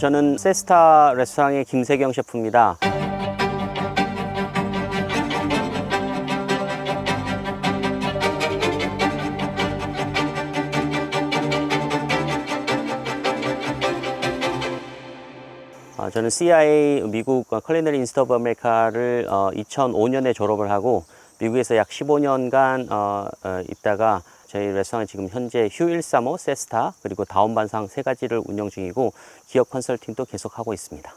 저는 세스타 레스토랑의 김세경 셰프입니다. 저는 CIA 미국 컬리너리 인스티튜트 오브 아메리카를 2005년에 졸업을 하고 미국에서 약 15년간 있다가 저희 레스토랑은 지금 현재 휴 135, 세스타 그리고 다운반상 세 가지를 운영 중이고 기업 컨설팅도 계속하고 있습니다.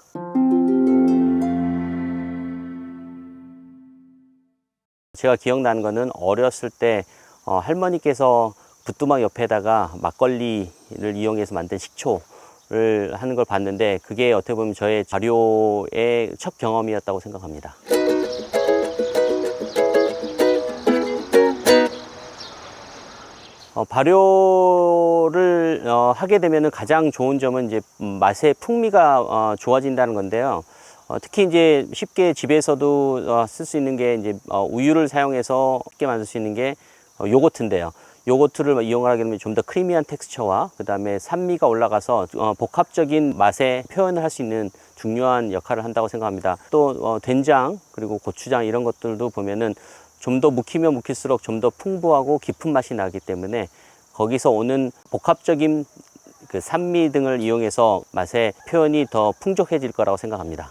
제가 기억나는 거는 어렸을 때 할머니께서 부뚜막 옆에다가 막걸리를 이용해서 만든 식초를 하는 걸 봤는데 그게 어떻게 보면 저의 발효의 첫 경험이었다고 생각합니다. 발효를 하게 되면 가장 좋은 점은 이제 맛의 풍미가 좋아진다는 건데요. 특히 이제 쉽게 집에서도 쓸 수 있는 게 이제 우유를 사용해서 쉽게 만들 수 있는 게 요거트인데요. 요거트를 이용하게 되면 좀 더 크리미한 텍스처와 그 다음에 산미가 올라가서 복합적인 맛의 표현을 할 수 있는 중요한 역할을 한다고 생각합니다. 또 된장 그리고 고추장 이런 것들도 보면은 좀 더 묵히면 묵힐수록 좀 더 풍부하고 깊은 맛이 나기 때문에 거기서 오는 복합적인 그 산미 등을 이용해서 맛의 표현이 더 풍족해질 거라고 생각합니다.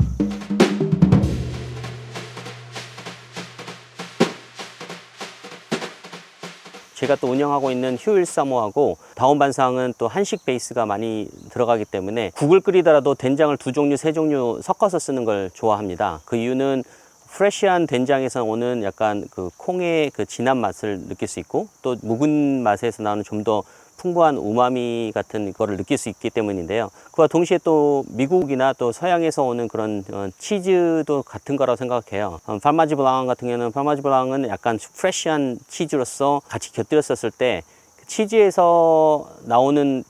제가 또 운영하고 있는 휴 135하고 다운반상은 또 한식 베이스가 많이 들어가기 때문에 국을 끓이더라도 된장을 2종류, 3종류 섞어서 쓰는 걸 좋아합니다. 그 이유는 프레시한 된장에서 오는 약간 그 콩의 그 진한 맛을 느낄 수 있고 또 묵은 맛에서 나오는 좀 더 풍부한 우마미 같은 거를 느낄 수 있기 때문인데요. 그와 동시에 또 미국이나 또 서양에서 오는 그런 치즈도 같은 거라고 생각해요. 파르마지 블랑 같은 경우는 파르마지 블랑은 약간 프레시한 치즈로서 같이 곁들였었을 때 치즈에서 나오는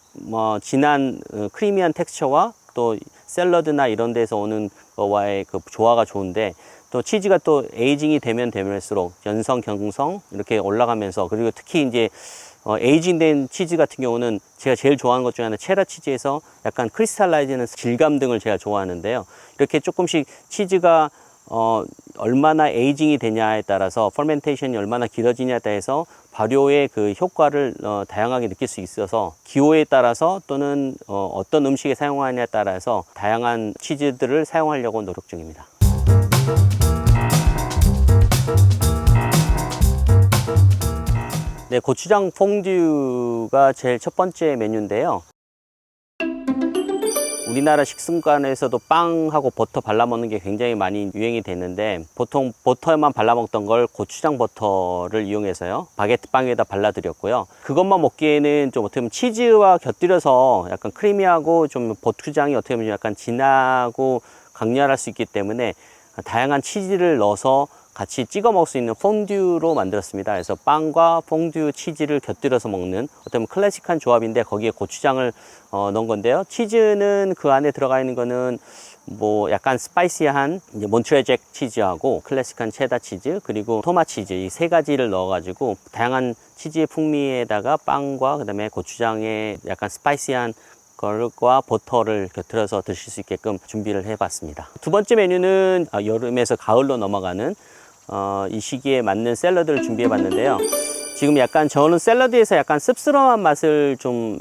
진한 크리미한 텍스처와 또 샐러드나 이런 데서 오는 거와의 그 조화가 좋은데 또 치즈가 또 에이징이 되면 되면일수록 연성, 경성 이렇게 올라가면서 그리고 특히 이제 에이징된 치즈 같은 경우는 제가 제일 좋아하는 것 중에 하나 체다 치즈에서 약간 크리스탈라이즈는 질감 등을 제가 좋아하는데요. 이렇게 조금씩 치즈가 얼마나 에이징이 되냐에 따라서 퍼멘테이션이 얼마나 길어지냐에 따라서 발효의 그 효과를 다양하게 느낄 수 있어서 기호에 따라서 또는 어떤 음식에 사용하느냐에 따라서 다양한 치즈들을 사용하려고 노력 중입니다. 네, 고추장 퐁듀가 제일 첫 번째 메뉴인데요. 우리나라 식습관에서도 빵하고 버터 발라 먹는 게 굉장히 많이 유행이 됐는데 보통 버터에만 발라 먹던 걸 고추장 버터를 이용해서요 바게트 빵 위에다 발라 드렸고요. 그것만 먹기에는 좀 어떻게 보면 치즈와 곁들여서 약간 크리미하고 좀 고추장이 어떻게 보면 약간 진하고 강렬할 수 있기 때문에 다양한 치즈를 넣어서 같이 찍어 먹을 수 있는 퐁듀로 만들었습니다. 그래서 빵과 퐁듀 치즈를 곁들여서 먹는 어떤 클래식한 조합인데 거기에 고추장을 넣은 건데요. 치즈는 그 안에 들어가 있는 거는 뭐 약간 스파이시한 이제 몬트레 잭 치즈하고 클래식한 체다 치즈 그리고 토마 치즈 이 세 가지를 넣어 가지고 다양한 치즈의 풍미에다가 빵과 그다음에 고추장의 약간 스파이시한 걸과 버터를 곁들여서 드실 수 있게끔 준비를 해봤습니다. 두 번째 메뉴는 여름에서 가을로 넘어가는 이 시기에 맞는 샐러드를 준비해 봤는데요. 지금 약간 저는 샐러드에서 약간 씁쓸한 맛을 좀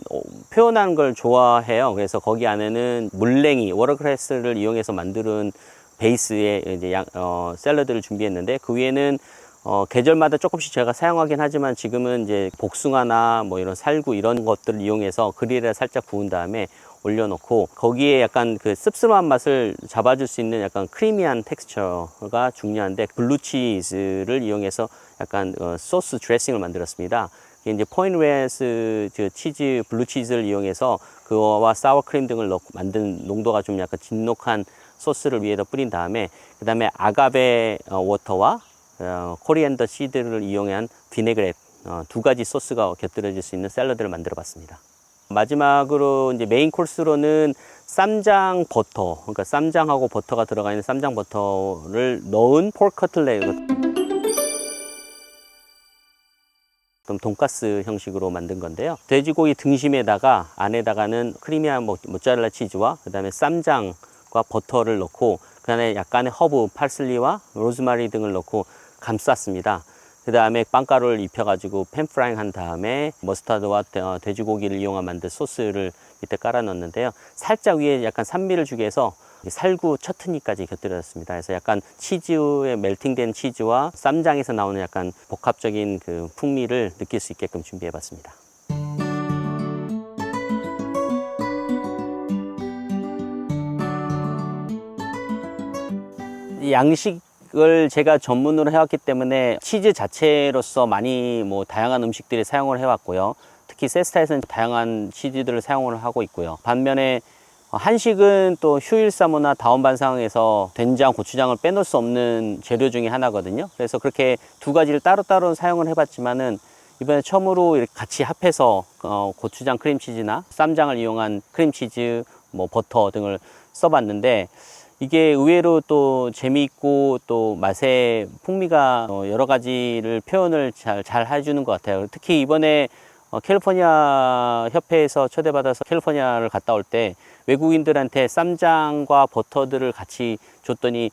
표현하는 걸 좋아해요. 그래서 거기 안에는 물냉이, 워터크레스를 이용해서 만든 베이스의 이제 샐러드를 준비했는데 그 위에는 계절마다 조금씩 제가 사용하긴 하지만 지금은 이제 복숭아나 뭐 이런 살구 이런 것들을 이용해서 그릴에 살짝 구운 다음에 올려놓고 거기에 약간 그 씁쓸한 맛을 잡아줄 수 있는 약간 크리미한 텍스처가 중요한데 블루치즈를 이용해서 약간 소스 드레싱을 만들었습니다. 이게 이제 포인트웨스 치즈 블루치즈를 이용해서 그거와 사워크림 등을 넣고 만든 농도가 좀 약간 진녹한 소스를 위에다 뿌린 다음에 그 다음에 아가베 워터와 코리앤더 시드를 이용한 비네그렛 두 가지 소스가 곁들여질 수 있는 샐러드를 만들어 봤습니다. 마지막으로 이제 메인 코스로는 쌈장 버터, 그러니까 쌈장하고 버터가 들어가 있는 쌈장 버터를 넣은 포크 커틀렛 좀 돈가스 형식으로 만든 건데요. 돼지고기 등심에다가 안에다가는 크리미한 모짜렐라 치즈와 그다음에 쌈장과 버터를 넣고 그다음에 약간의 허브, 파슬리와 로즈마리 등을 넣고 감쌌습니다. 그 다음에 빵가루를 입혀가지고 팬프라잉 한 다음에 머스타드와 돼지고기를 이용한 만든 소스를 밑에 깔아 넣었는데요. 살짝 위에 약간 산미를 주기 위해서 살구 처트니까지 곁들여졌습니다. 그래서 약간 치즈에 멜팅된 치즈와 쌈장에서 나오는 약간 복합적인 그 풍미를 느낄 수 있게끔 준비해 봤습니다. 양식을 제가 전문으로 해왔기 때문에 치즈 자체로서 많이 다양한 음식들이 사용을 해왔고요. 특히 세스타에서는 다양한 치즈들을 사용을 하고 있고요. 반면에 한식은 또 휴일사모나 다원반상에서 된장, 고추장을 빼놓을 수 없는 재료 중에 하나거든요. 그래서 그렇게 두 가지를 따로따로 사용을 해봤지만은 이번에 처음으로 이렇게 같이 합해서 고추장 크림치즈나 쌈장을 이용한 크림치즈, 버터 등을 써봤는데 이게 의외로 또 재미있고 또 맛의 풍미가 여러 가지를 표현을 잘 해주는 것 같아요. 특히 이번에 캘리포니아 협회에서 초대받아서 캘리포니아를 갔다 올 때 외국인들한테 쌈장과 버터들을 같이 줬더니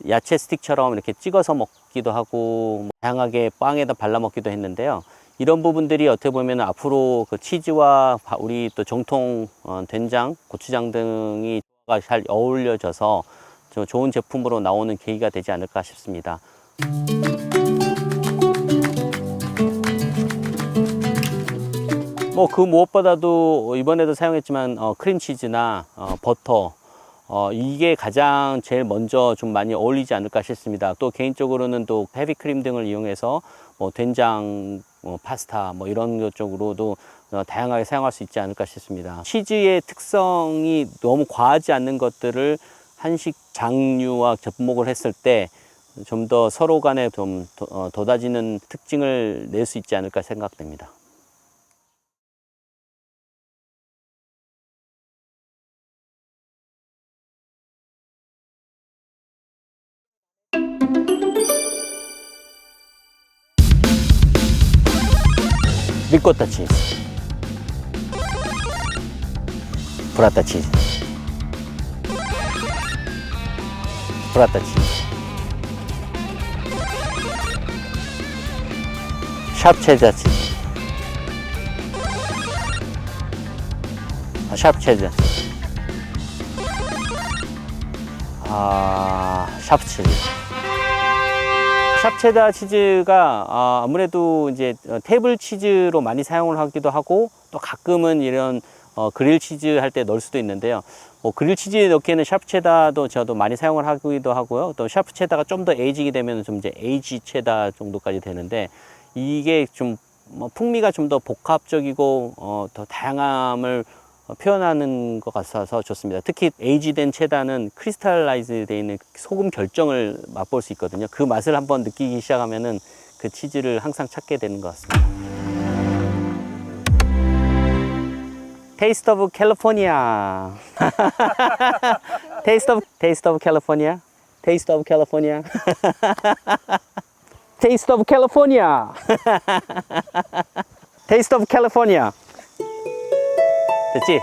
야채 스틱처럼 이렇게 찍어서 먹기도 하고 다양하게 빵에다 발라 먹기도 했는데요. 이런 부분들이 어떻게 보면 앞으로 그 치즈와 우리 또 정통 된장, 고추장 등이 잘 어울려져서 좋은 제품으로 나오는 계기가 되지 않을까 싶습니다. 그 무엇보다도 이번에도 사용했지만 크림치즈나 버터 이게 가장 제일 먼저 좀 많이 어울리지 않을까 싶습니다. 또 개인적으로는 또 헤비크림 등을 이용해서 된장, 파스타 이런 것 쪽으로도 다양하게 사용할 수 있지 않을까 싶습니다. 치즈의 특성이 너무 과하지 않는 것들을 한식 장류와 접목을 했을 때 좀 더 서로 간에 좀 돋아지는 특징을 낼 수 있지 않을까 생각됩니다. 리코타 치즈, 브라타 치즈, 브라타 치즈, 샵 체다 치즈, 샵 체다 치즈, 샵 치즈. 샵체다 치즈가 아무래도 이제 테이블 치즈로 많이 사용을 하기도 하고 또 가끔은 이런 그릴 치즈 할 때 넣을 수도 있는데요. 그릴 치즈 넣기에는 샵체다도 저도 많이 사용을 하기도 하고요. 또 샵체다가 좀 더 에이지게 되면 좀 이제 에이지 체다 정도까지 되는데 이게 좀 풍미가 좀 더 복합적이고 더 다양함을 표현하는 것 같아서 좋습니다. 특히 에이지된 체다는 크리스탈라이즈 되어 있는 소금 결정을 맛볼 수 있거든요. 그 맛을 한번 느끼기 시작하면은 그 치즈를 항상 찾게 되는 것 같습니다. Taste of California. Taste of California. Taste of California. Taste of California. Taste of California. 됐지?